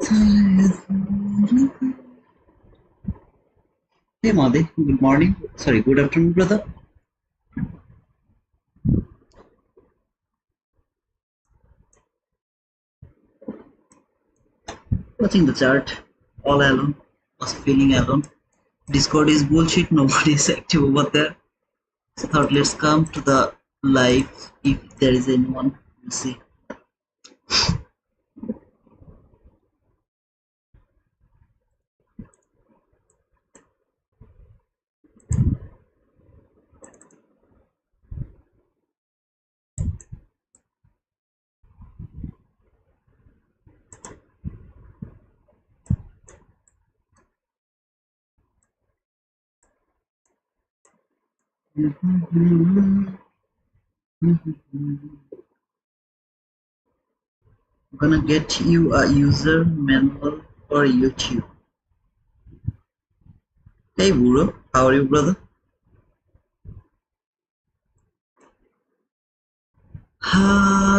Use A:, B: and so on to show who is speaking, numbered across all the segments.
A: Hey Madi, good morning. Sorry, good afternoon, brother. Watching the chart, all alone. Was feeling alone. Discord is bullshit. Nobody is active over there. So thought let's come to the live if there is anyone. We'll see. I'm gonna get you a user manual for YouTube. Hey Buro, how are you, brother?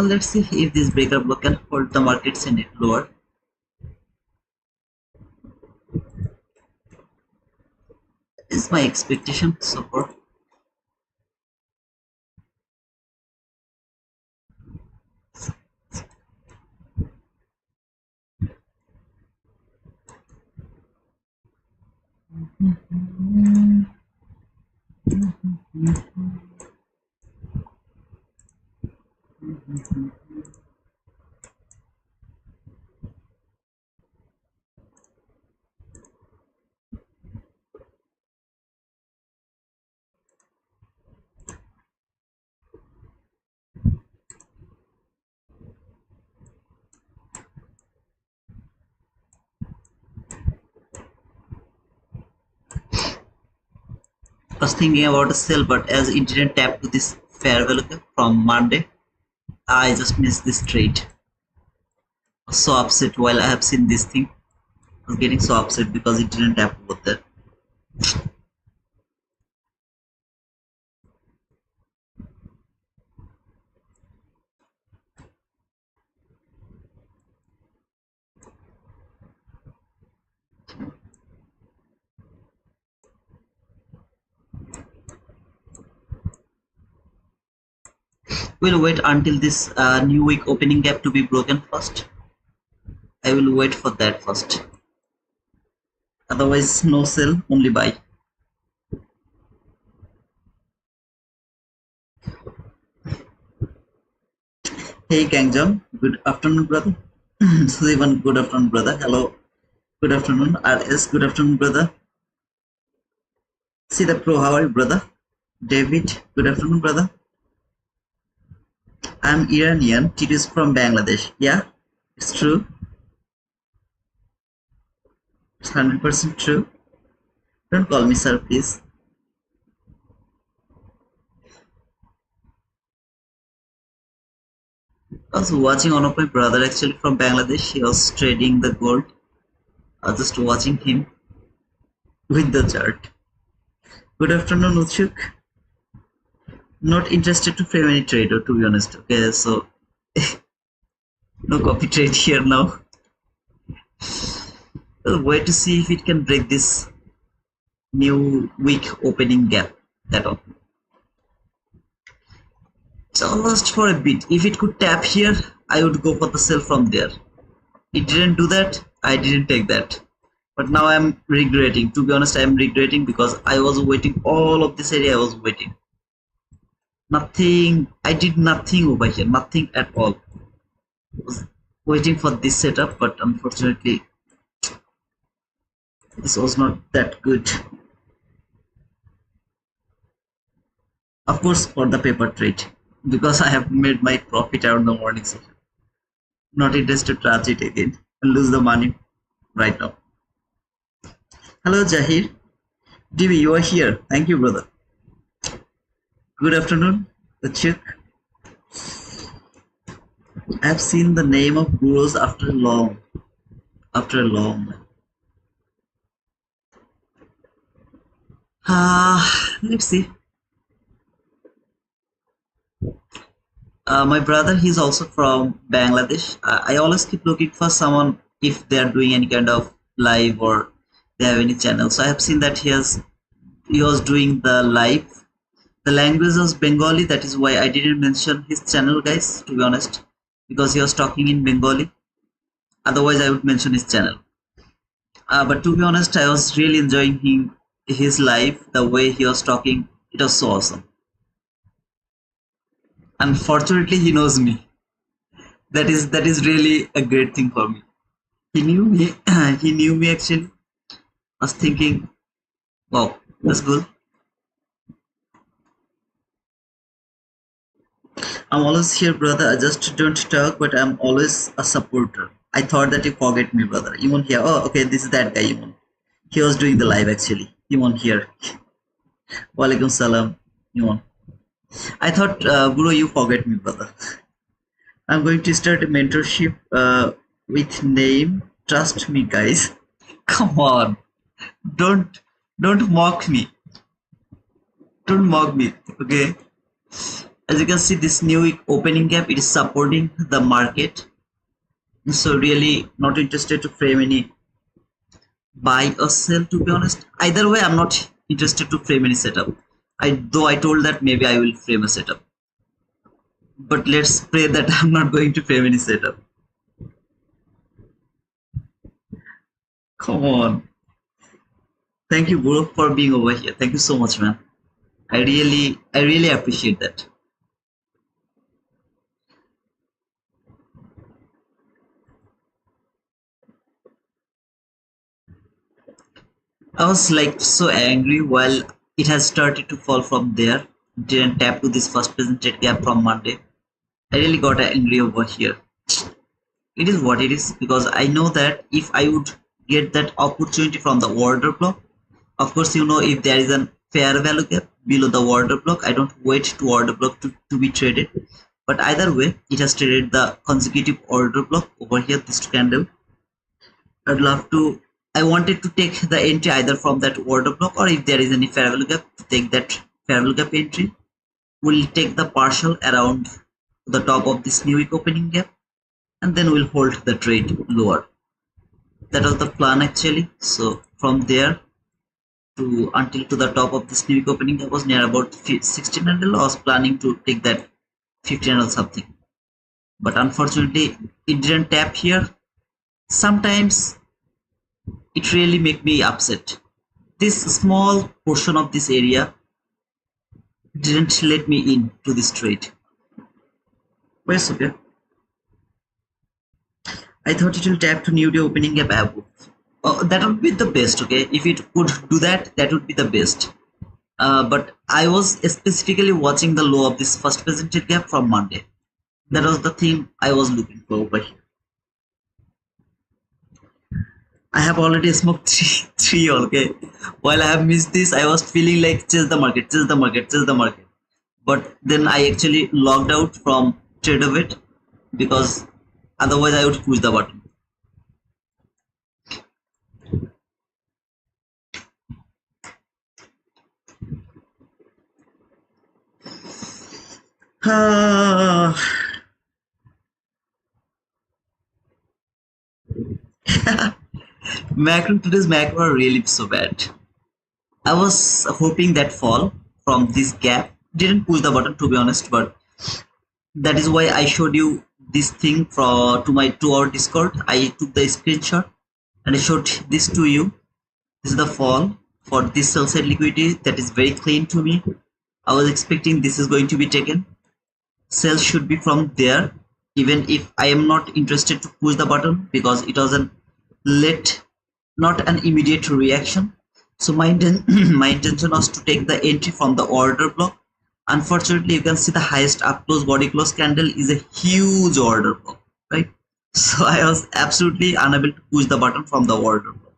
A: Let's see if this breaker block can hold the markets in it lower. Is my expectation so far. Was thinking about a sell, but as it didn't tap to this fair value from Monday, I just missed this trade. I was so upset while I have seen this thing. I was getting so upset because it didn't tap over there. We'll wait until this new week opening gap to be broken first. I will wait for that first. Otherwise, no sell, only buy. Hey Kangjam, good afternoon, brother. Sudevan, good afternoon, brother. Hello, good afternoon. RS, good afternoon, brother. See the pro, how are you, brother? David, good afternoon, brother. I'm Iranian. It is from Bangladesh. Yeah, it's true. It's 100% true. Don't call me sir, please. I was watching one of my brother actually from Bangladesh. He was trading the gold. I was just watching him with the chart. Good afternoon, Utshuk. Not interested to frame any trader, to be honest. Okay, so no copy trade here now. We'll wait to see if it can break this new week opening gap. That all. So lost for a bit. If it could tap here, I would go for the sell from there. It didn't do that. I didn't take that. But now I'm regretting. To be honest, I'm regretting because I was waiting. All of this area I was waiting. Nothing. I did nothing over here. Nothing at all. I was waiting for this setup, but unfortunately, this was not that good. Of course, for the paper trade, because I have made my profit out in the morning session. Not interested to touch it again and lose the money right now. Hello, Jahir. DB, you are here. Thank you, brother. Good afternoon, Achuk. I've seen the name of gurus after a long. Let's see. My brother, he's also from Bangladesh. I always keep looking for someone if they are doing any kind of live or they have any channel. So I have seen that he was doing the live. The language was Bengali, that is why I didn't mention his channel, guys, to be honest, because he was talking in Bengali. Otherwise I would mention his channel. But to be honest, I was really enjoying his live, the way he was talking. It was so awesome. Unfortunately, he knows me. That is really a great thing for me. He knew me. He knew me actually. I was thinking, wow, that's good. I'm always here, brother. I just don't talk, but I'm always a supporter. I thought that you forget me, brother. You won't hear. Oh, okay, this is that guy. You won't. He was doing the live actually. You won't hear. Walaikum salam. You won't. I thought, bro, you forget me, brother. I'm going to start a mentorship with name. Trust me, guys. Come on. Don't don't mock me. Don't mock me. Okay. As you can see, this new opening gap, it is supporting the market. So really not interested to frame any buy or sell, to be honest. Either way, I'm not interested to frame any setup. Though I told that maybe I will frame a setup. But let's pray that I'm not going to frame any setup. Come on. Thank you, bro, for being over here. Thank you so much, man. I really appreciate that. I was like so angry while it has started to fall from there. Didn't tap to this first presented gap from Monday. I really got angry over here. It is what it is, because I know that if I would get that opportunity from the order block, of course, you know, if there is a fair value gap below the order block, I don't wait to order block to be traded. But either way, it has traded the consecutive order block over here, this candle. I wanted to take the entry either from that order block, or if there is any fair value gap, to take that fair value gap entry. We'll take the partial around the top of this new week opening gap, and then we'll hold the trade lower. That was the plan actually. So from there to until to the top of this new week opening gap was near about 1600. I was planning to take that 1500 something, but unfortunately it didn't tap here. Sometimes it really make me upset. This small portion of this area didn't let me in to this trade. But it's okay. I thought it will tap to new day opening gap above. That would be the best, okay? If it could do that, that would be the best. But I was specifically watching the low of this first presented gap from Monday. That was the thing I was looking for over here. I have already smoked three, okay? While I have missed this, I was feeling like chase the market, chase the market, chase the market. But then I actually logged out from trade of it, because otherwise I would push the button. Today's macro are really so bad. I was hoping that fall from this gap. Didn't push the button, to be honest, but that is why I showed you this thing to our Discord. I took the screenshot and I showed this to you. This is the fall for this sell side liquidity. That is very clean to me. I was expecting this is going to be taken. Sell should be from there, even if I am not interested to push the button, because it was not an immediate reaction. So my intention was to take the entry from the order block. Unfortunately, you can see the highest up close body close candle is a huge order block, right? So I was absolutely unable to push the button from the order block.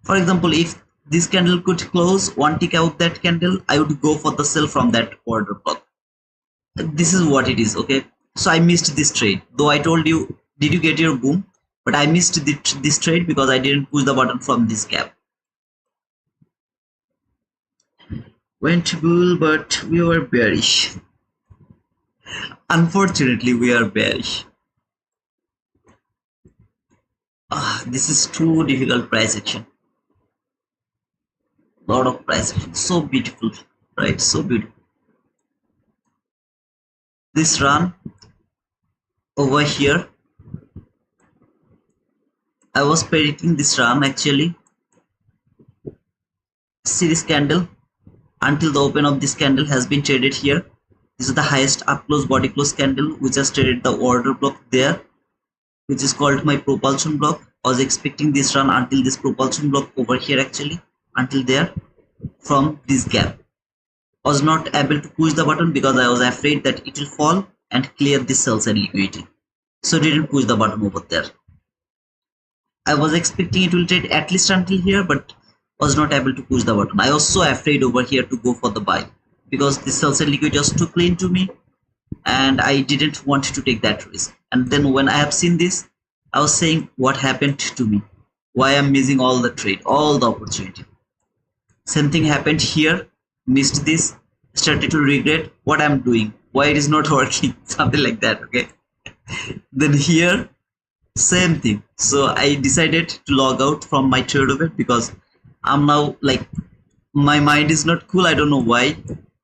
A: For example, if this candle could close one tick out that candle, I would go for the sell from that order block. This is what it is, okay? So I missed this trade, though I told you, did you get your boom? But I missed this trade because I didn't push the button from this gap. Went bull, but we were bearish. Unfortunately, we are bearish. This is too difficult price action. Lot of price action. So beautiful, right? So beautiful. This run over here, I was predicting this run actually. See this candle until the open of this candle has been traded here. This is the highest up close body close candle which has traded the order block there, which is called my propulsion block. I was expecting this run until this propulsion block over here actually, until there. From this gap, I was not able to push the button because I was afraid that it will fall and clear this sell side liquidity, so didn't push the button over there. I was expecting it will trade at least until here, but was not able to push the button. I was so afraid over here to go for the buy because this sell side liquidity was too clean to me and I didn't want to take that risk. And then when I have seen this, I was saying, what happened to me? Why I'm missing all the trade, all the opportunity? Same thing happened here. Missed this, started to regret what I'm doing, why it is not working, something like that. Okay. Then here, same thing. So I decided to log out from my trade of it because I'm now like my mind is not cool. I don't know why.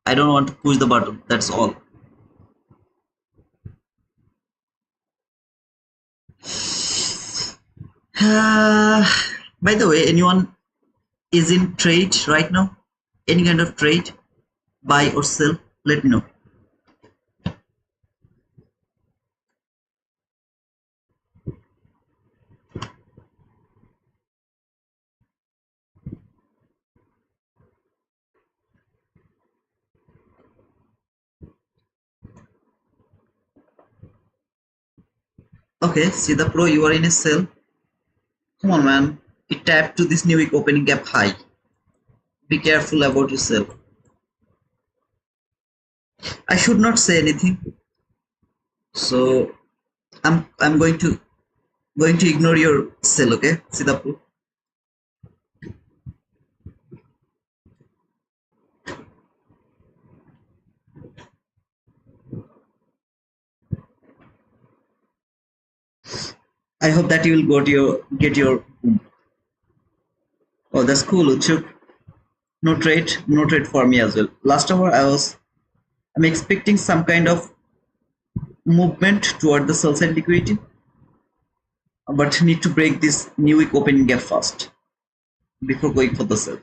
A: I don't want to push the button. That's all. By the way, anyone is in trade right now? Any kind of trade, buy or sell? Let me know. Okay, see the pro, you are in a sell. Come on, man. It tapped to this new week opening gap high. Be careful about yourself. I should not say anything, so I'm going to ignore your sell. Okay, see the pro. I hope that you will get your boom. Oh, that's cool, Uchuk. No trade for me as well. Last hour I'm expecting some kind of movement toward the sell side liquidity, but need to break this new week opening gap first before going for the sell.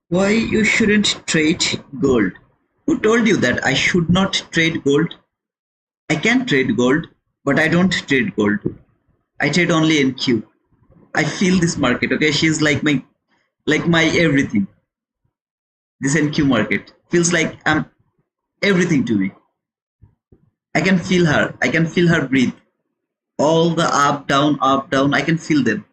A: Why you shouldn't trade gold? Who told you that I should not trade gold? I can trade gold, but I don't trade gold. I trade only NQ. I feel this market. Okay, she's like my everything. This NQ market feels like I'm everything to me. I can feel her. I can feel her breathe. All the up, down, up, down. I can feel them.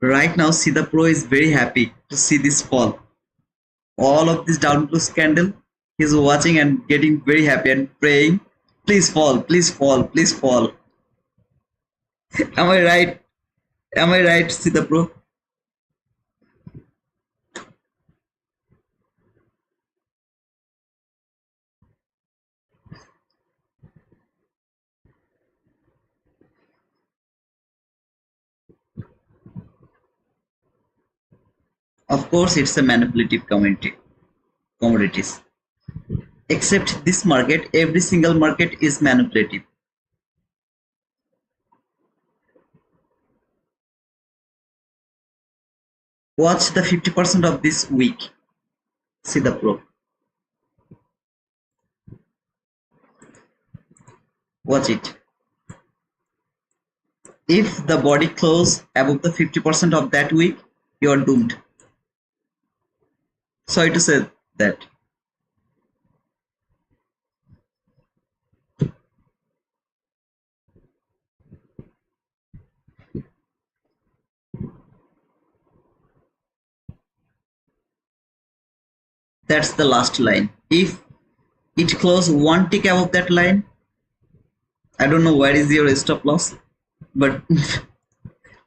A: Right now, Sida Pro is very happy to see this fall. All of this down close candle, he's watching and getting very happy and praying, please fall, please fall, please fall. Am I right? Am I right, Sida Pro? Of course, it's a manipulative commodities. Except this market, every single market is manipulative. Watch the 50% of this week. See the pro. Watch it. If the body close above the 50% of that week, you are doomed. Sorry to say that. That's the last line. If it close one tick above that line, I don't know where is your stop loss, but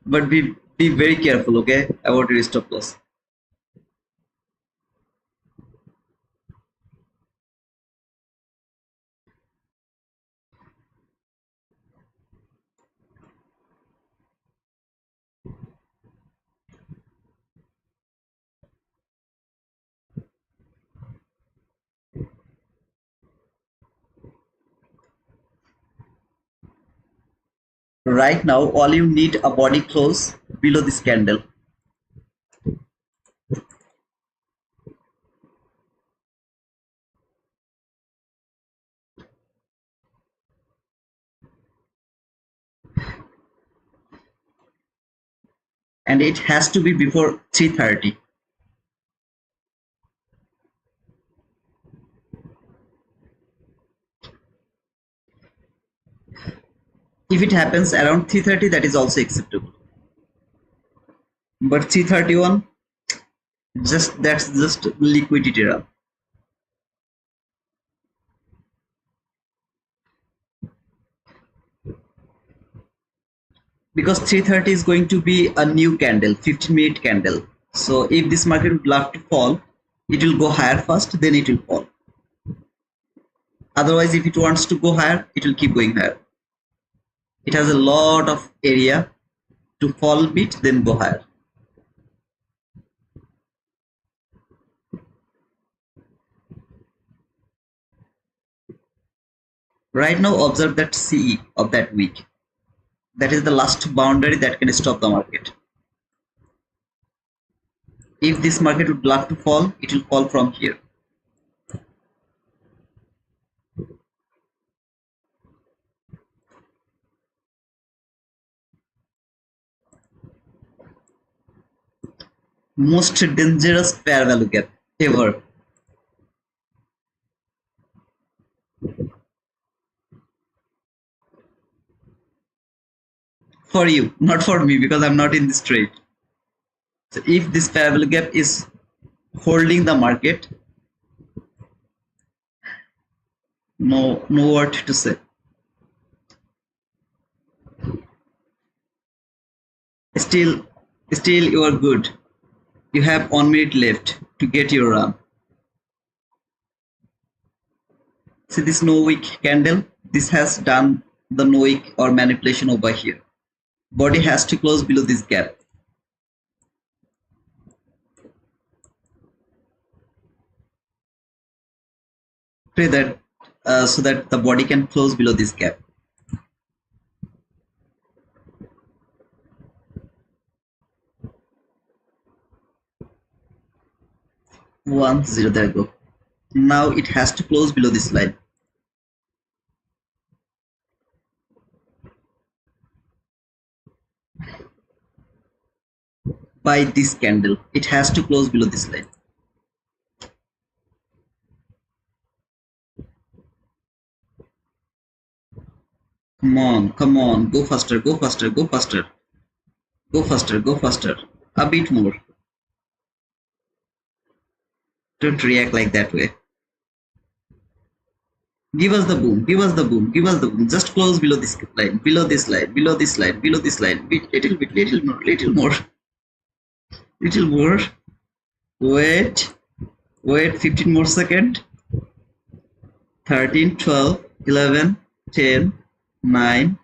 A: but be very careful, okay, about your stop loss. Right now, all you need a body close below this candle. And it has to be before 3:30. If it happens around 3:30, that is also acceptable. But 3:31, that's just liquidity run. Because 3:30 is going to be a new candle, 15-minute candle. So if this market would love to fall, it will go higher first, then it will fall. Otherwise, if it wants to go higher, it will keep going higher. It has a lot of area to fall a bit, then go higher. Right now, observe that CE of that week. That is the last boundary that can stop the market. If this market would love to fall, it will fall from here. Most dangerous fair value gap ever. For you, not for me, because I'm not in this trade. So if this fair value gap is holding the market, no word to say. Still you are good. You have 1 minute left to get your run. See this no wick candle? This has done the no wick or manipulation over here. Body has to close below this gap. Pray that so that the body can close below this gap. One zero, there you go. Now it has to close below this line. By this candle, it has to close below this line. Come on, go faster, go faster, go faster, go faster, go faster, a bit more. Don't react like that way. Give us the boom, give us the boom, give us the boom. Just close below this line, below this line, below this line, below this line. Little bit, little more, little more, little more. Wait, 15 more seconds. 13, 12, 11, 10, 9,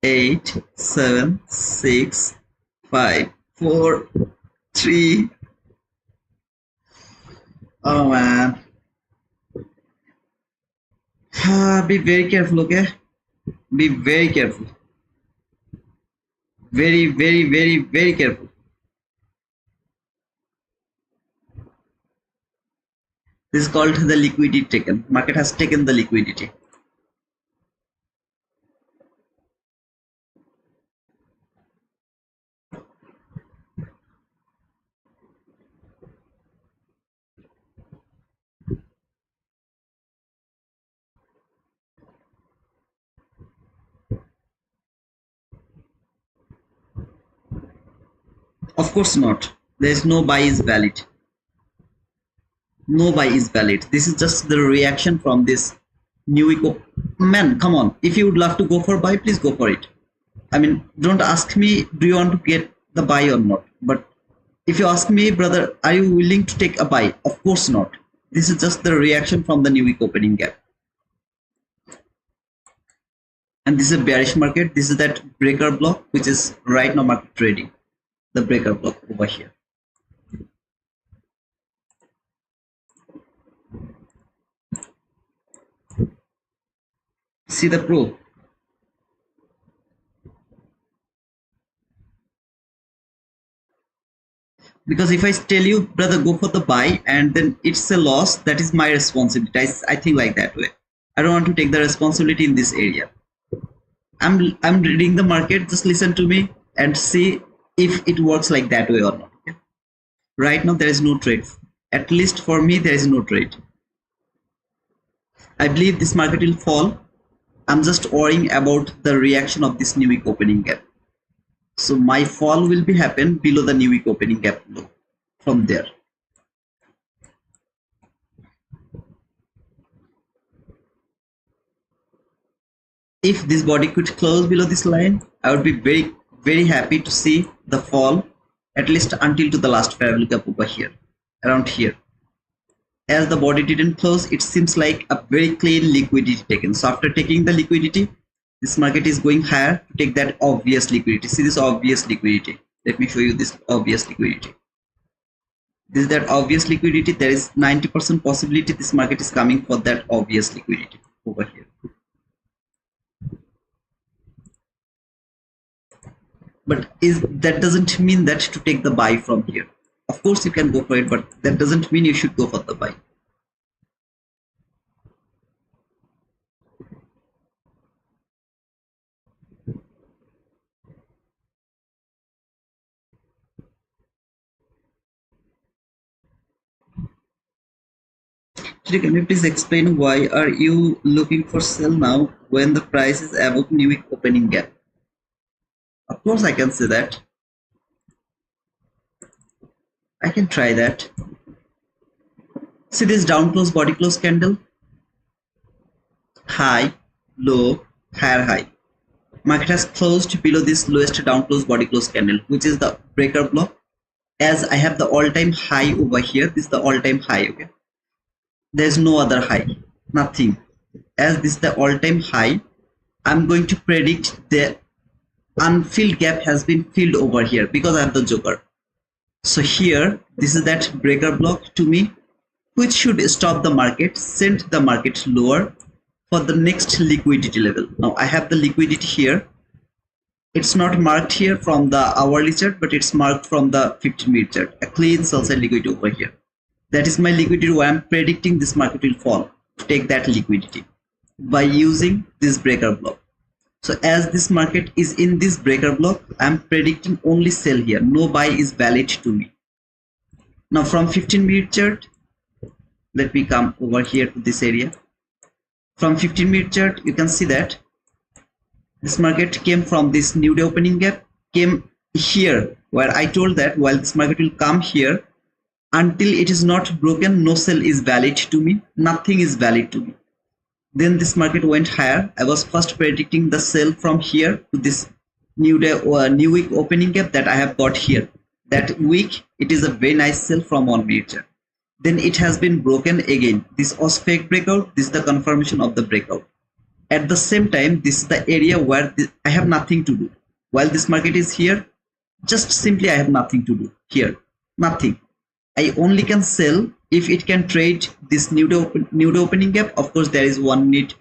A: 8, 7, 6, 5, 4, 3. Oh man. Be very careful, okay? Be very careful. Very, very, very, very careful. This is called the liquidity taken. Market has taken the liquidity. Of course not. There is no buy is valid. no buy is valid. This is just the reaction from this new week. Man, come on, if you would love to go for buy, please go for it. I mean, don't ask me do you want to get the buy or not, but if you ask me, brother, are you willing to take a buy? Of course not. This is just the reaction from the new week opening gap. And this is a bearish market. This is that breaker block which is right now market trading, the breaker block over here. See the proof. Because if I tell you, brother, go for the buy and then it's a loss, that is my responsibility. I think like that way. I don't want to take the responsibility in this area. I'm reading the market. Just listen to me and see if it works like that way or not. Okay? Right now there is no trade. At least for me there is no trade. I believe this market will fall. I'm just worrying about the reaction of this new week opening gap. So my fall will be happen below the new week opening gap low from there. If this body could close below this line, I would be very, very happy to see the fall at least until to the last fair value gap over here, around here. As the body didn't close, it seems like a very clean liquidity taken. So after taking the liquidity, this market is going higher to take that obvious liquidity. See this obvious liquidity. Let me show you this obvious liquidity. This is that obvious liquidity. There is 90% possibility this market is coming for that obvious liquidity over here. But that doesn't mean that to take the buy from here. Of course you can go for it, but that doesn't mean you should go for the buy. Can you please explain why are you looking for sell now when the price is above new week opening gap? Of course I can say that. I can try that. See this down close body close candle, high, low, higher high. Market has closed below this lowest down close body close candle, which is the breaker block. As I have the all-time high over here, this is the all-time high. Okay, there's no other high, nothing. As this is the all-time high, I'm going to predict the unfilled gap has been filled over here because I have the joker. So here, this is that breaker block to me, which should stop the market, send the market lower for the next liquidity level. Now I have the liquidity here. It's not marked here from the hourly chart, but it's marked from the 15-minute chart. A clean sell side liquidity over here. That is my liquidity where I'm predicting this market will fall. Take that liquidity by using this breaker block. So as this market is in this breaker block, I'm predicting only sell here. No buy is valid to me. Now from 15-minute chart, let me come over here to this area. From 15-minute chart, you can see that this market came from this new day opening gap, came here where I told that while this market will come here, until it is not broken, no sell is valid to me. Nothing is valid to me. Then this market went higher. I was first predicting the sell from here to this new day or new week opening gap that I have got here. That week it is a very nice sell from 1 minute chart. Then it has been broken again. This was fake breakout. This is the confirmation of the breakout. At the same time, this is the area where I have nothing to do. While this market is here, just simply I have nothing to do here. Nothing. I only can sell if it can trade this new day opening gap. Of course, there is 1 minute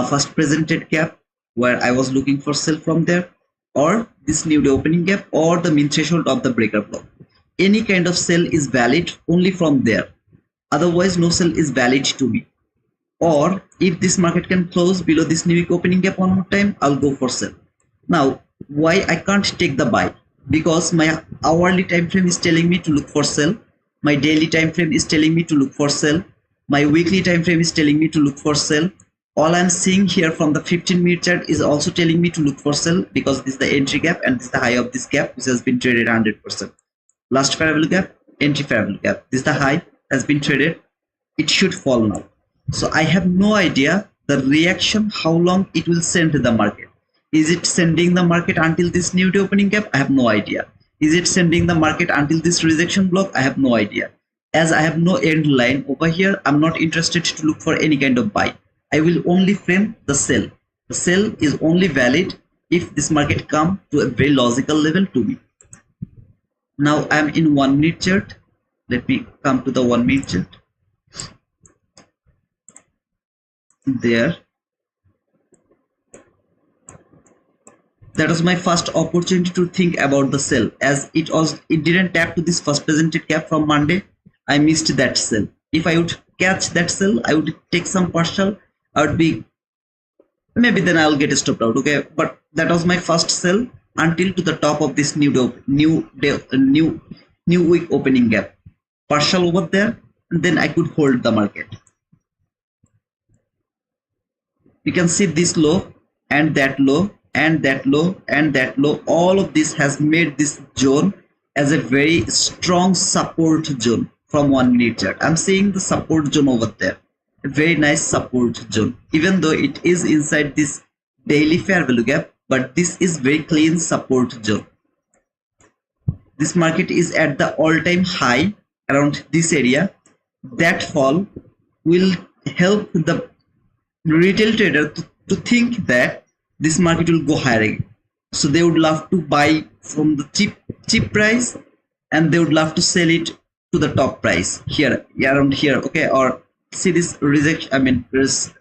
A: first presented gap where I was looking for sell from there, or this new day opening gap, or the mean threshold of the breaker block. Any kind of sell is valid only from there. Otherwise, no sell is valid to me. Or if this market can close below this new week opening gap one more time, I'll go for sell. Now, why I can't take the buy? Because my hourly time frame is telling me to look for sell. My daily time frame is telling me to look for sell. My weekly time frame is telling me to look for sell. All I'm seeing here from the 15-minute chart is also telling me to look for sell, because this is the entry gap and this is the high of this gap, which has been traded 100%. Last fair value gap, entry fair value gap. This is the high, has been traded it should fall now. So I have no idea the reaction, how long it will send the market. Is it sending the market until this new day opening gap? I have no idea. Is it sending the market until this rejection block? I have no idea. As I have no end line over here, I'm not interested to look for any kind of buy. I will only frame the sell. The sell is only valid if this market come to a very logical level to me. Now I'm in 1 minute chart. Let me come to the 1 minute chart. There. That was my first opportunity to think about the sell, as it didn't tap to this first presented gap from Monday. I missed that sell. If I would catch that sell, I would take some partial. I would be, maybe then I'll get stopped out. Okay, but that was my first sell until to the top of this new week opening gap. Partial over there, and then I could hold the market. You can see this low and that low and that low and that low. All of this has made this zone as a very strong support zone from 1 minute chart. I'm seeing the support zone over there, a very nice support zone, even though it is inside this daily fair value gap, but this is very clean support zone. This market is at the all-time high around this area. That fall will help the retail trader to think that this market will go higher again. So they would love to buy from the cheap price, and they would love to sell it to the top price here, around here. Okay, or see this resistance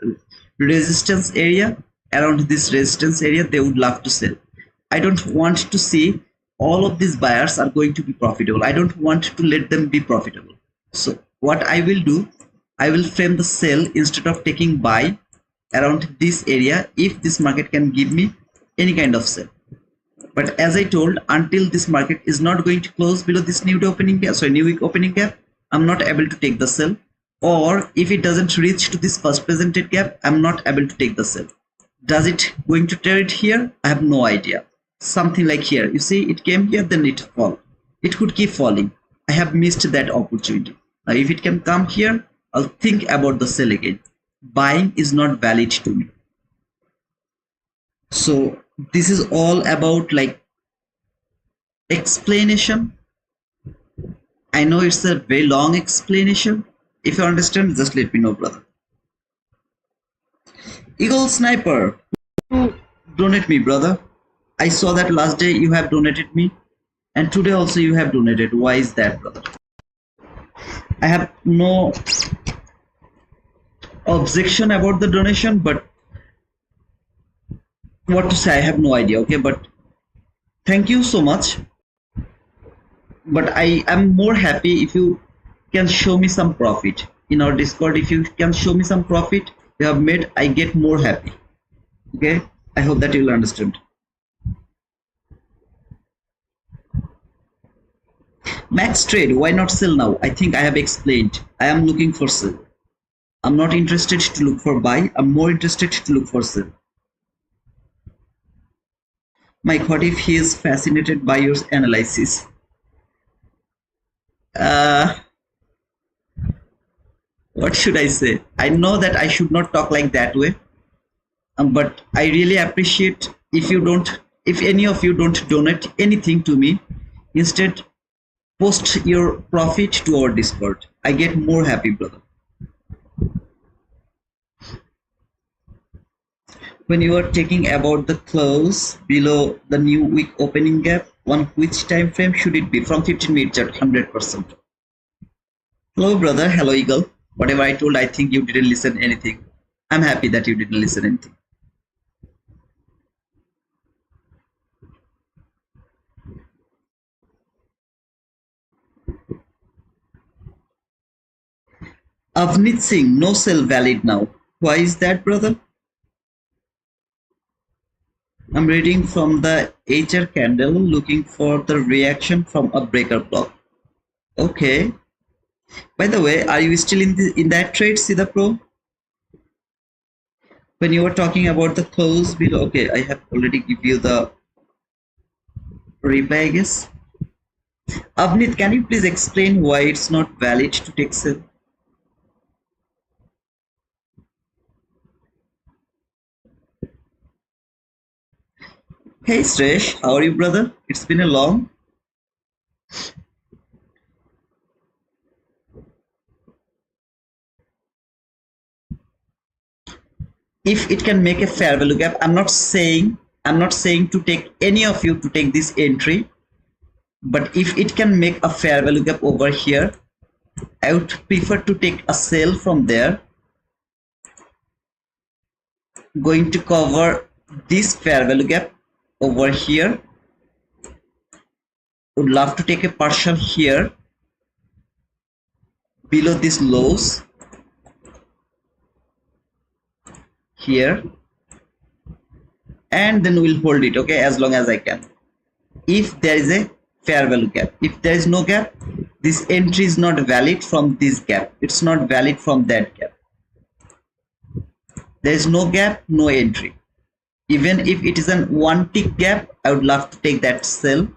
A: area. Around this resistance area, they would love to sell. I don't want to see all of these buyers are going to be profitable. I don't want to let them be profitable. So what I will do, I will frame the sell instead of taking buy around this area if this market can give me any kind of sell. But as I told, until this market is not going to close below this new opening gap, so new week opening gap, I'm not able to take the sell. Or if it doesn't reach to this first presented gap, I'm not able to take the sell. Does it going to trade here? I have no idea. Something like here, you see it came here, then it fall. It could keep falling. I have missed that opportunity. Now if it can come here, I'll think about the sell again. Buying is not valid to me. So this is all about like explanation. I know it's a very long explanation. If you understand, just let me know, brother. Eagle Sniper, donate me, brother. I saw that last day you have donated me, and today also you have donated. Why is that, brother? I have no objection about the donation, but what to say, I have no idea. Okay, but thank you so much. But I am more happy if you can show me some profit in our Discord. If you can show me some profit you have made, I get more happy. Okay, I hope that you will understand. Max trade, why not sell now? I think I have explained. I am looking for sell. I'm not interested to look for buy. I'm more interested to look for sell. Mike, what if he is fascinated by your analysis? What should I say? I know that I should not talk like that way, but I really appreciate if any of you don't donate anything to me. Instead, post your profit to our Discord. I get more happy, brother. When you are taking about the close below the new week opening gap, on which time frame should it be? From 15 minutes at 100%. Hello, brother. Hello, Eagle. Whatever I told, I think you didn't listen anything. I'm happy that you didn't listen anything. Avnit Singh, no sell valid now. Why is that, brother? I'm reading from the HR candle, looking for the reaction from a breaker block. Okay. By the way, are you still in that trade, Sida Pro? When you were talking about the close below, okay, I have already give you the reply, I guess. Avnit, can you please explain why it's not valid to take sell? Hey Sresh, how are you, brother? It's been a long. If it can make a fair value gap, I'm not saying to take any of you to take this entry, but if it can make a fair value gap over here, I would prefer to take a sell from there, going to cover this fair value gap over here. Would love to take a partial here below these lows here, and then we'll hold it, okay, as long as I can. If there is a fair value gap, if there is no gap, this entry is not valid from this gap, it's not valid from that gap. There is no gap, no entry. Even if it is an one tick gap, I would love to take that sell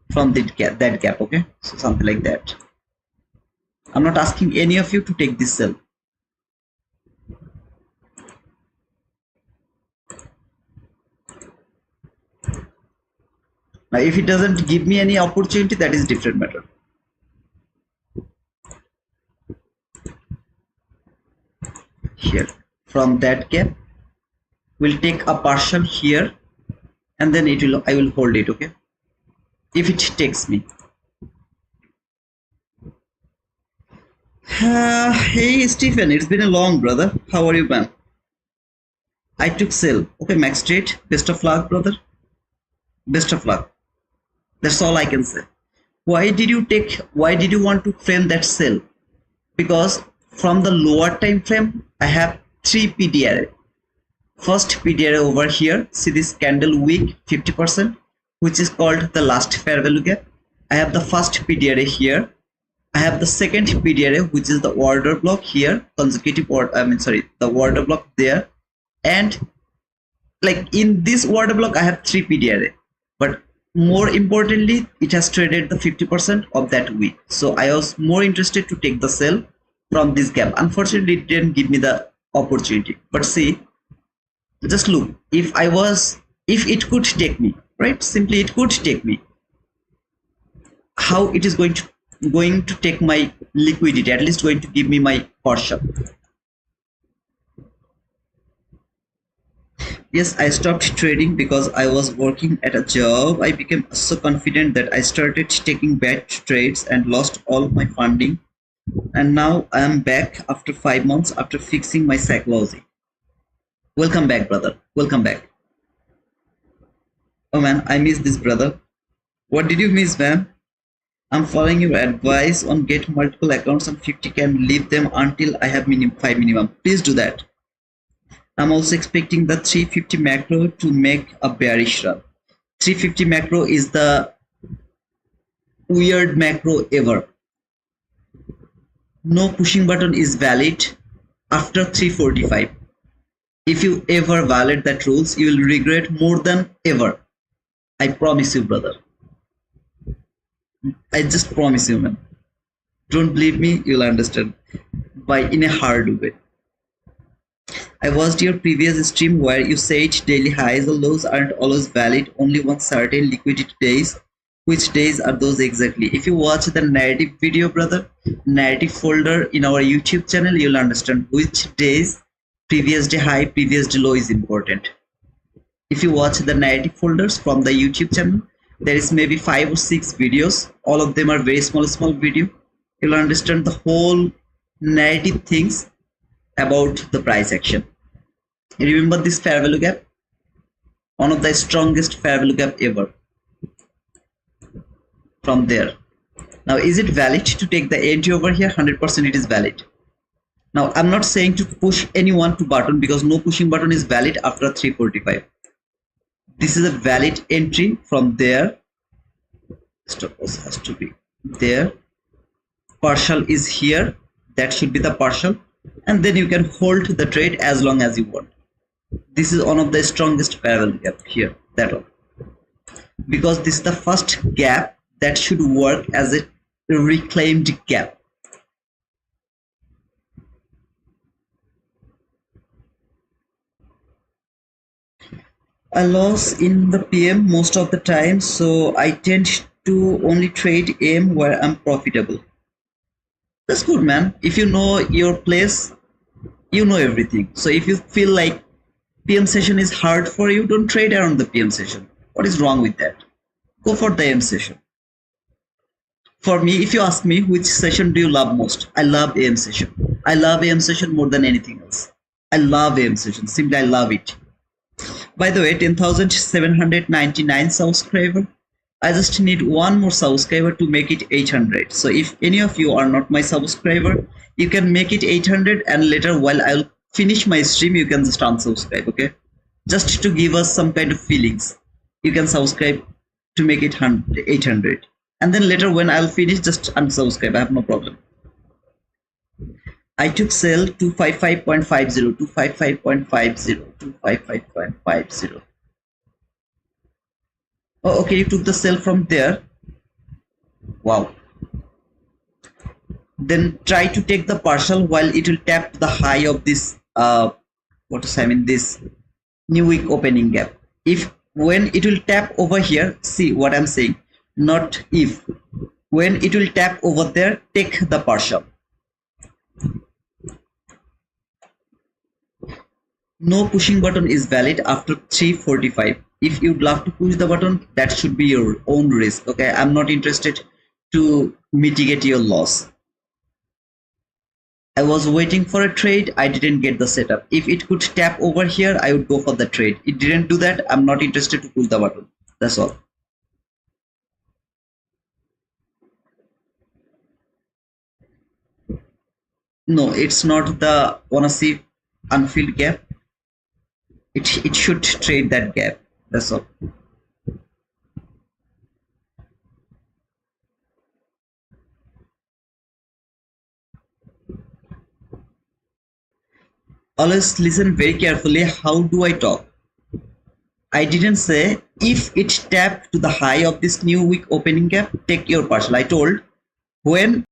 A: from that gap, okay, so something like that. I'm not asking any of you to take this sell. Now if it doesn't give me any opportunity, that is different matter. Here from that gap we'll take a partial here, and then I will hold it, okay, if it takes me. Hey Stephen, it's been a long, brother. How are you, man? I took sell, okay, max trade. Best of luck, brother. Best of luck. That's all I can say. Why did you want to frame that sell? Because from the lower time frame I have 3 PDRA. First PDRA over here, see this candle wick 50%, which is called the last fair value gap. I have the first PDRA here. I have the second PDRA, which is the order block here, consecutive the order block there, and like in this order block I have 3 PDRA, but more importantly it has traded the 50% of that week, so I was more interested to take the sell from this gap. Unfortunately it didn't give me the opportunity, but see, just look, if it could take me, right, simply it could take me, how it is going to take my liquidity, at least going to give me my partial. Yes, I stopped trading because I was working at a job. I became so confident that I started taking bad trades and lost all my funding. And now I am back after 5 months after fixing my psychology. Welcome back, brother. Welcome back. Oh man, I miss this, brother. What did you miss, man? I'm following your advice on get multiple accounts on 50k and leave them until I have 5 minimum. Please do that. I'm also expecting the 350 macro to make a bearish run. 350 macro is the weird macro ever. No pushing button is valid after 345. If you ever violate that rules, you will regret more than ever. I promise you, brother. I just promise you, man. Don't believe me, you'll understand in a hard way. I watched your previous stream where you said daily highs or lows aren't always valid, only on certain liquidity days. Which days are those exactly? If you watch the narrative video, brother, narrative folder in our YouTube channel, you'll understand which days previous day high, previous day low is important. If you watch the narrative folders from the YouTube channel, there is maybe 5 or 6 videos. All of them are very small video. You'll understand the whole narrative things about the price action. Remember this fair value gap? One of the strongest fair value gap ever. From there. Now, is it valid to take the entry over here? 100% it is valid. Now, I'm not saying to push anyone to button because no pushing button is valid after 345. This is a valid entry from there. Stop loss has to be there. Partial is here. That should be the partial. And then you can hold the trade as long as you want. This is one of the strongest fair value gap here. That one. Because this is the first gap that should work as a reclaimed gap. I lose in the PM most of the time, so I tend to only trade AM where I'm profitable. That's good, man. If you know your place, you know everything. So if you feel like PM session is hard for you, don't trade around the PM session. What is wrong with that? Go for the AM session. For me, if you ask me which session do you love most, I love AM session. I love AM session more than anything else. I love AM session. Simply, I love it. By the way, 10,799 subscriber. I just need one more subscriber to make it 800. So if any of you are not my subscriber, you can make it 800, and later while I'll finish my stream, you can just unsubscribe, okay? Just to give us some kind of feelings. You can subscribe to make it 800. And then later when I'll finish, just unsubscribe. I have no problem. I took sell 255.50, 255.50, 255.50. Oh, okay, you took the sell from there. Wow. Then try to take the partial while it will tap the high of this this new week opening gap. If when it will tap over here, see what I'm saying, not if. When it will tap over there, take the partial. No pushing button is valid after 345. If you'd love to push the button, that should be your own risk. Okay, I'm not interested to mitigate your loss. I was waiting for a trade. I didn't get the setup. If it could tap over here, I would go for the trade. It didn't do that. I'm not interested to pull the button. That's all. No, it's not the wanna see unfilled gap. It should trade that gap. That's all. Always listen very carefully. How do I talk? I didn't say if it tapped to the high of this new week opening gap, take your partial. I told when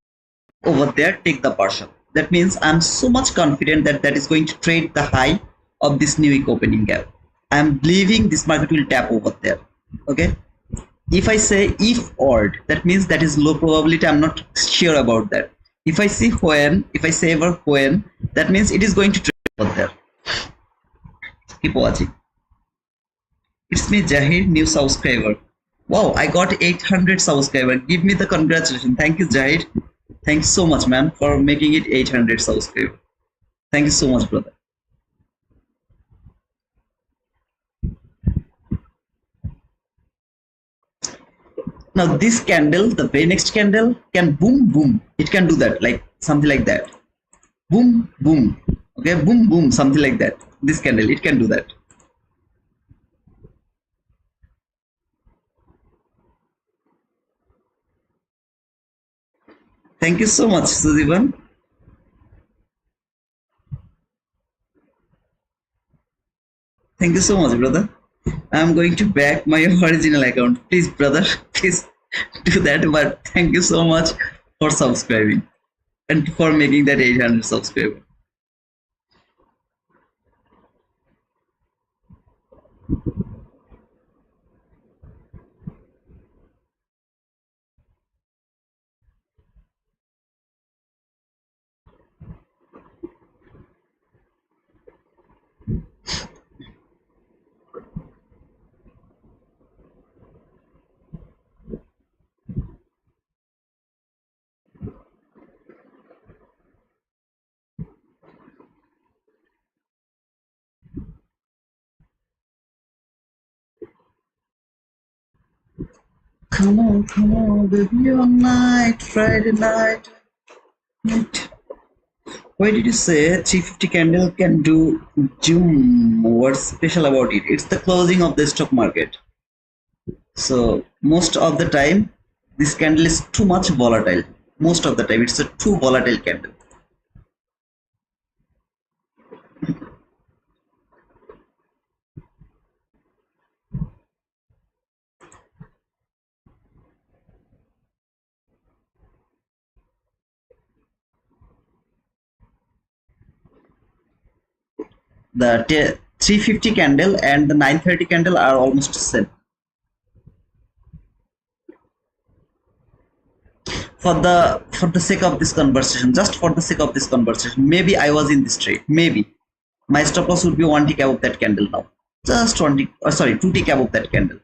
A: over there, take the partial. That means I'm so much confident that that is going to trade the high of this new week opening gap. I'm believing this market will tap over there. Okay. If I say if odd, that means that is low probability. I'm not sure about that. If I say when, if I say ever when, that means it is going to trade over there. Keep watching. It's me, Jahir, new subscriber. Wow, I got 800 subscriber. Give me the congratulations. Thank you, Jahir. Thanks so much, man, for making it 800 subscriber. Thank you so much, brother. Now this candle, the very next candle can boom, boom. It can do that, like something like that. Boom, boom. Okay, boom, boom, something like that. This candle, it can do that. Thank you so much, Sujivan. Thank you so much, brother. I'm going to back my original account. Please, brother, please do that. But thank you so much for subscribing and for making that 800 subscriber. Come on, baby, on night, Friday night. Why did you say 350 candle can do Zoom? What's special about it? It's the closing of the stock market. So most of the time, this candle is too much volatile. Most of the time, it's a too volatile candle. The 350 candle and the 930 candle are almost same. For the sake of this conversation, just for the sake of this conversation, maybe I was in this trade, maybe my stop loss would be 1 tick above that candle now. Just 1 tick, sorry, 2 tick above that candle.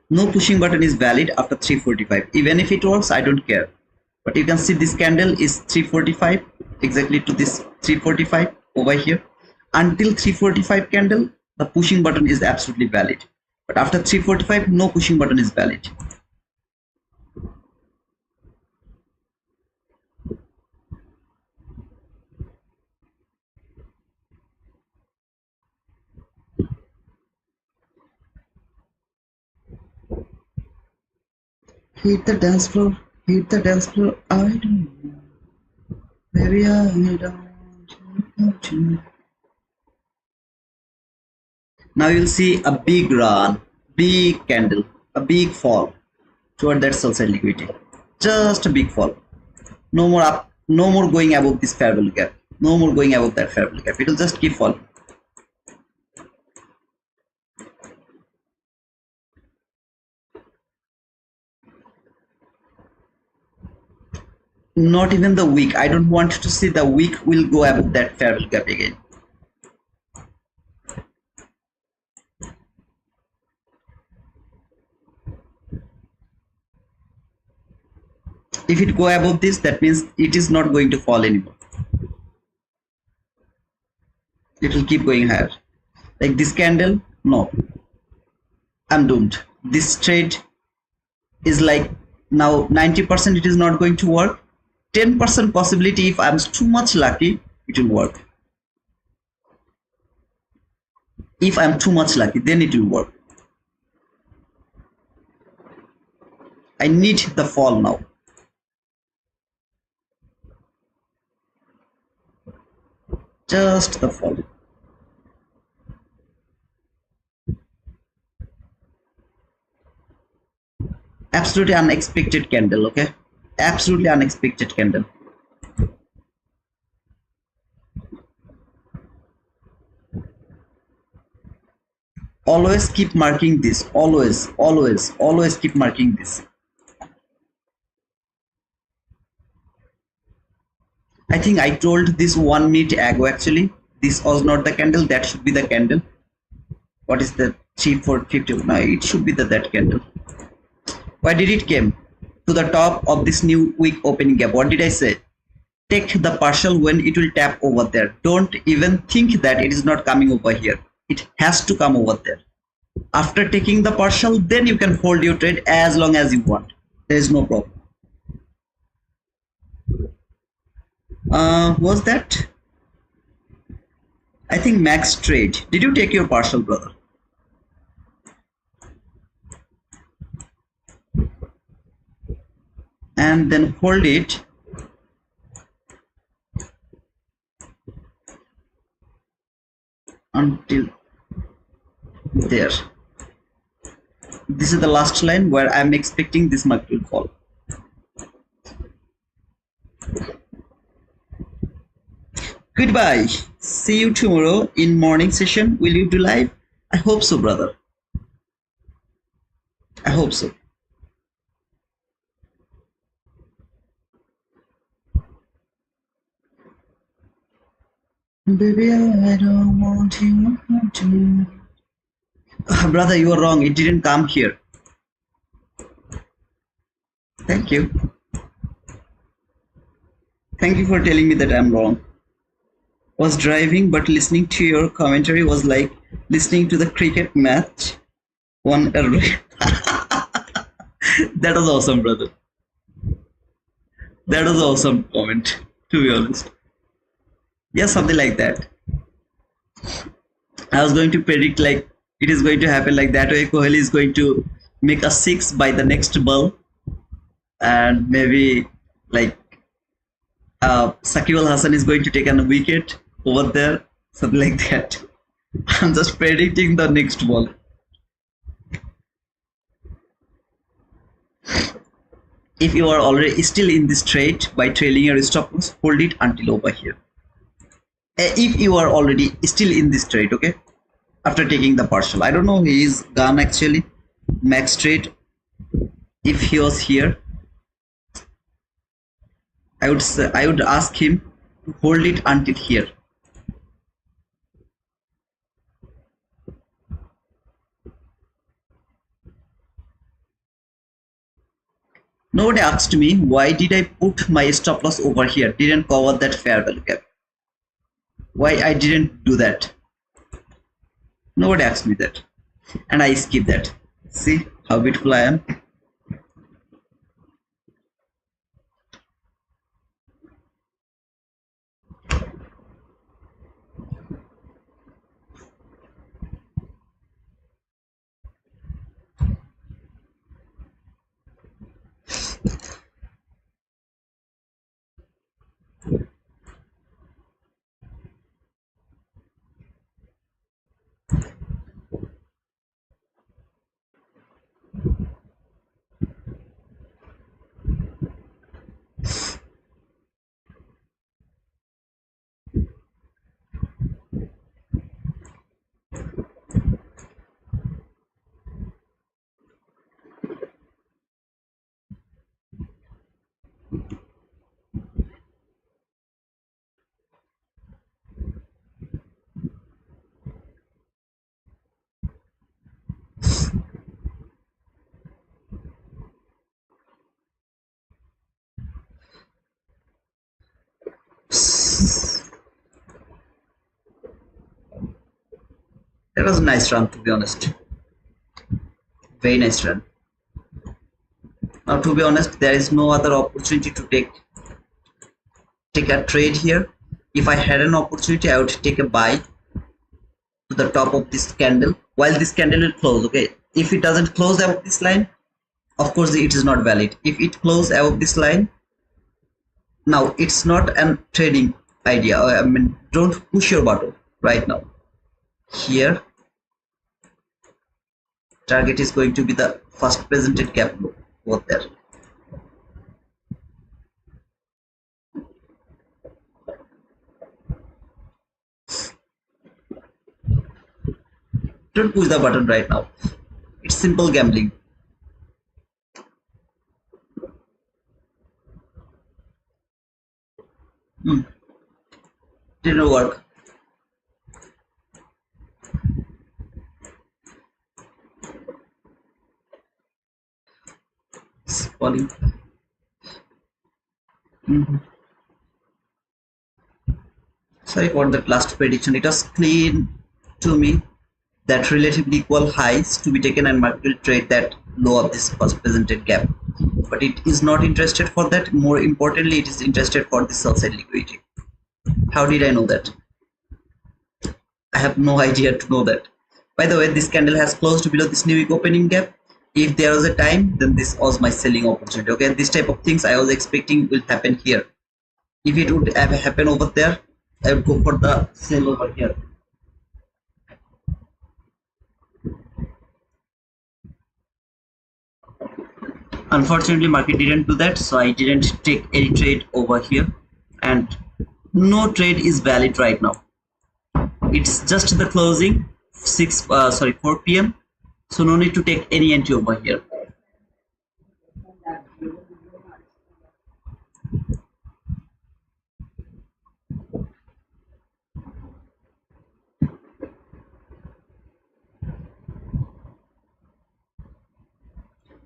A: No pushing button is valid after 345. Even if it works, I don't care. But you can see this candle is 345, exactly to this 345 over here. Until 345 candle, the pushing button is absolutely valid. But after 345, no pushing button is valid. Hit the dance floor, hit the dance floor, I don't know. Maybe I don't know. Now you'll see a big run, big candle, a big fall toward that sell side liquidity. Just a big fall. No more up, no more going above this fair value gap. No more going above that fair value gap. It will just keep falling. Not even the week. I don't want to see the week will go above that fair value gap again. If it go above this, that means it is not going to fall anymore. It will keep going higher. Like this candle, no, I'm doomed. This trade is like now 90% it is not going to work. 10% possibility, if I'm too much lucky, it will work. If I'm too much lucky, then it will work. I need the fall now. Just the fall. Absolutely unexpected candle, okay? Absolutely unexpected candle. Always keep marking this. Always keep marking this. I think I told this 1 minute ago actually. This was not the candle, that should be the candle. What is the 3450? No, it should be that candle. Why did it came to the top of this new week opening gap? What did I say? Take the partial when it will tap over there. Don't even think that it is not coming over here. It has to come over there. After taking the partial, then you can hold your trade as long as you want. There is no problem. Was that? I think max trade. Did you take your partial, brother? And then hold it until there. This is the last line where I'm expecting this market will fall. Goodbye. See you tomorrow in morning session. Will you do live? I hope so, brother. I hope so. Baby, I don't want you to. Brother, you are wrong. It didn't come here. Thank you. Thank you for telling me that I'm wrong. Was driving, but listening to your commentary was like listening to the cricket match. One error. That was awesome, brother. That was awesome comment, to be honest. Yeah, something like that. I was going to predict like it is going to happen like that way. Kohli is going to make a 6 by the next ball, and maybe like Sakib Al Hasan is going to take a wicket over there, something like that. I'm just predicting the next ball. If you are already still in this trade by trailing your stop loss, hold it until over here. if you are already still in this trade, okay, after taking the partial, I don't know his gun actually, max trade. If he was here, I would ask him to hold it until here. Nobody asked me why did I put my stop loss over here, didn't cover that fair value gap. Why I didn't do that? Nobody asked me that, and I skip that. See how beautiful I am. That was a nice run, to be honest. Very nice run. Now, to be honest, there is no other opportunity to take a trade here. If I had an opportunity, I would take a buy to the top of this candle while this candle will close. Okay, if it doesn't close above this line, of course it is not valid. If it closes above this line, now it's not a trading idea. I mean, don't push your button right now. Here, target is going to be the first presented gap low over there. Don't push the button right now. It's simple gambling. Didn't work. It's falling. Sorry for that last prediction. It was clean to me that relatively equal highs to be taken and market will trade that low of this first presented gap. But it is not interested for that. More importantly, it is interested for the sell side liquidity. How did I know that? I have no idea to know that. By the way, this candle has closed below this new week opening gap. If there was a time, then this was my selling opportunity. Okay, this type of things I was expecting will happen here. If it would have happened over there, I would go for the sell over here. Unfortunately, market didn't do that, so I didn't take any trade over here, and no trade is valid right now. It's just the closing 4 p.m. so no need to take any entry over here.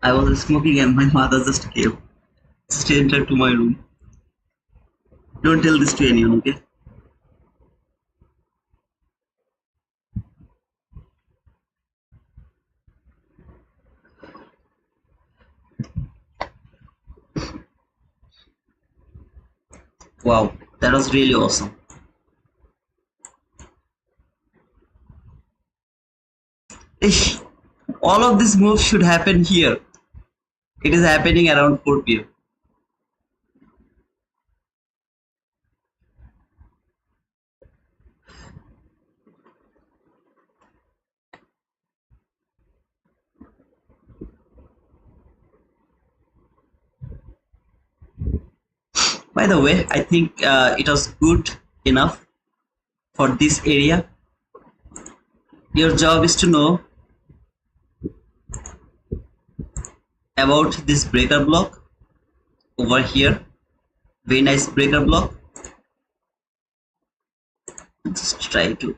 A: I was smoking and my mother just came. She entered to my room. Don't tell this to anyone, okay? Wow, that was really awesome. Ish, all of these moves should happen here. It is happening around 4 p.m. By the way, I think it was good enough for this area. Your job is to know about this breaker block over here. Very nice breaker block. Just try to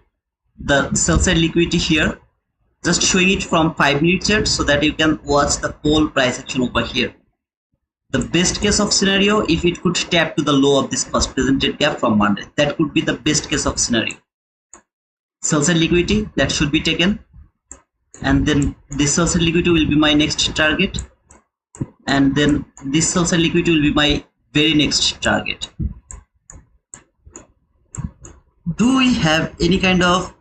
A: the sell side liquidity here, just showing it from 5-minute chart so that you can watch the whole price action over here. The best case of scenario, if it could tap to the low of this first presented gap from Monday, that could be the best case of scenario. Sell side liquidity that should be taken, and then this sell side liquidity will be my next target, and then this sell side liquidity will be my very next target. Do we have any kind of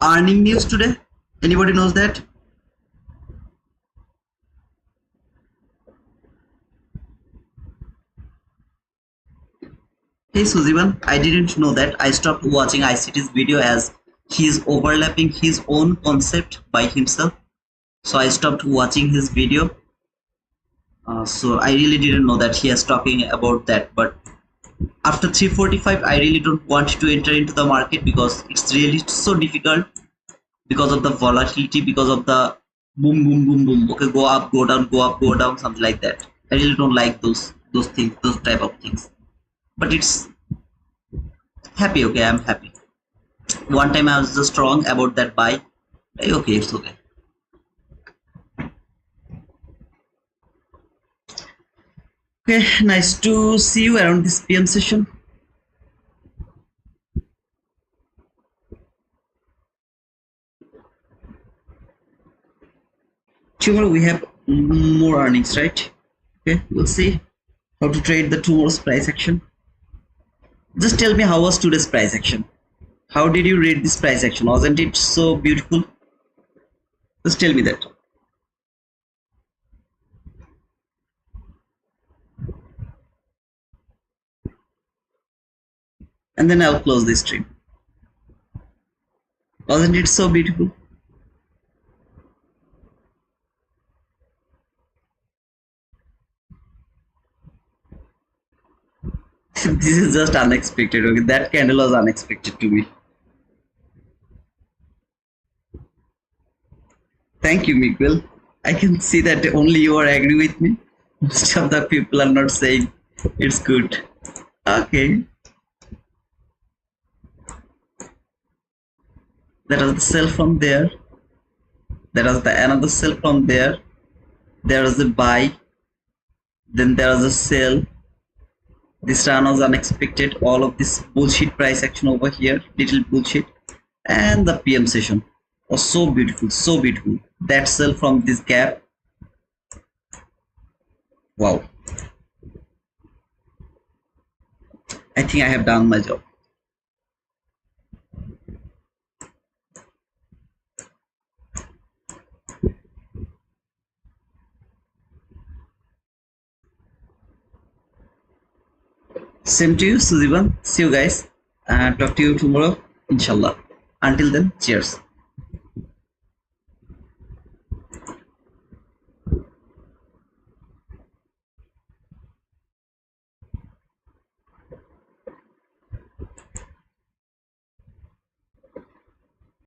A: earning news today? Anybody knows that? Hey Suzivan, I didn't know that. I stopped watching ICT's video as he is overlapping his own concept by himself. So I stopped watching his video. So I really didn't know that he is talking about that. But after 3:45, I really don't want to enter into the market because it's really so difficult because of the volatility, because of the boom, boom, boom, boom. Okay, go up, go down, go up, go down, something like that. I really don't like those things, those type of things. But it's happy. Okay, I'm happy. One time I was just wrong about that buy. Okay, it's okay. Okay, nice to see you around this PM session. Tomorrow we have more earnings, right? Okay, we'll see how to trade the tomorrow's price action. Just tell me, how was today's price action? How did you rate this price action? Wasn't it so beautiful? Just tell me that. And then I'll close this stream. Wasn't it so beautiful? This is just unexpected. Okay, that candle was unexpected to me. Thank you, Miguel. I can see that only you are agree with me. Most of the people are not saying it's good. Okay. That was the sell from there. That was the another sell from there. There was a buy. Then there was a sell. This run was unexpected. All of this bullshit price action over here, little bullshit. And the PM session was so beautiful, so beautiful. That sell from this gap. Wow. I think I have done my job. Same to you, Suzivan. See you guys, and talk to you tomorrow, inshallah. Until then, cheers.